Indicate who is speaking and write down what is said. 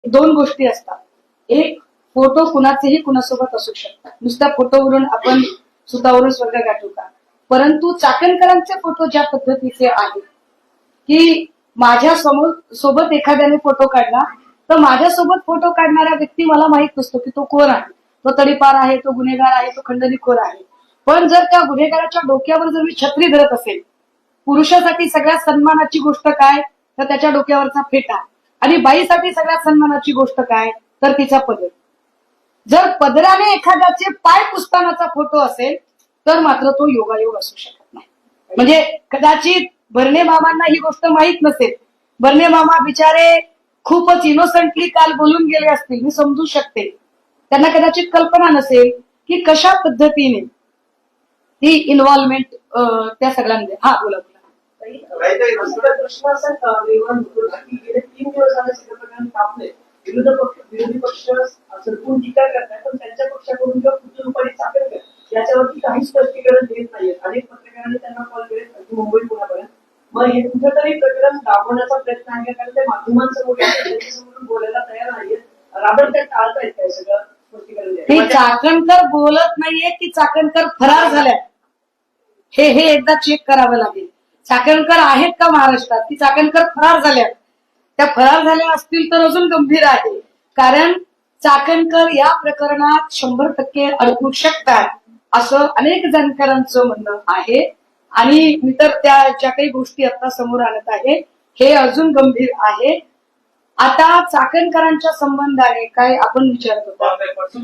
Speaker 1: दोन गोष्टी असतात. एक, फोटो कुणाचेही कुणासोबत असू शकतात. नुसत्या फोटोवरून आपण सुतावरून स्वर्ग गाठू का? परंतु चाकणकरांचे फोटो ज्या पद्धतीचे आहेत की माझ्या सोबत एखाद्याने फोटो काढला तर माझ्यासोबत फोटो काढणारा व्यक्ती मला माहित नसतो की तो कोण आहे. तो तडीपार आहे, तो गुन्हेगार आहे, तो खंडणीखोर आहे. पण जर त्या गुन्हेगाराच्या डोक्यावर जर मी छत्री धरत असेल, पुरुषासाठी सगळ्यात सन्मानाची गोष्ट काय तर त्याच्या डोक्यावरचा फेटा, आणि बाईसाठी सगळ्यात सन्मानाची गोष्ट काय तर तिचा पदर. जर पदराने एखाद्याचे पाय पुसतानाचा फोटो असेल तर मात्र तो योगायोग असू शकत नाही. म्हणजे कदाचित भरणे मामांना ही गोष्ट माहीत नसेल. भरणे मामा बिचारे खूपच इनोसंटली काल बोलून गेले असतील, मी समजू शकते. त्यांना कदाचित कल्पना नसेल की कशा पद्धतीने ही इन्व्हॉल्वमेंट त्या सगळ्यांमध्ये. हा बोला बोला.
Speaker 2: प्रश्न असा की गेले 3 दिवस झाले सगळं प्रकरण तापले. विरोधी पक्ष सरकून टीका करताय, पण त्यांच्या पक्षाकडून किंवा कुटुंबाने चाकणकर याच्यावरती काही स्पष्टीकरण देत नाहीये. अनेक पत्रकारांनी त्यांना कॉल केले मुंबई पुण्यापर्यंत. मग हे कुठेतरी प्रकरण दाबवण्याचा प्रयत्न आहे, कारण ते माध्यमांसमोर त्यांच्यासमोर बोलायला तयार नाहीये. राबडत्या टाळतायत काय सगळं स्पष्टीकरण?
Speaker 1: चाकणकर बोलत नाहीये की चाकणकर फरार झाल्या, हे एकदा चेक करावं लागेल. चाकणकर आहेत का महाराष्ट्रात की चाकणकर फरार झाल्या? त्या फरार झाल्या असतील तर अजून गंभीर आहे, कारण चाकणकर या प्रकरणात 100% अडकू शकतात असं अनेक जाणकारांचं म्हणणं आहे. आणि मी तर त्या ज्या काही गोष्टी आता समोर आणत आहे हे अजून गंभीर आहे. आता चाकणकरांच्या संबंधाने काय आपण विचारत होतो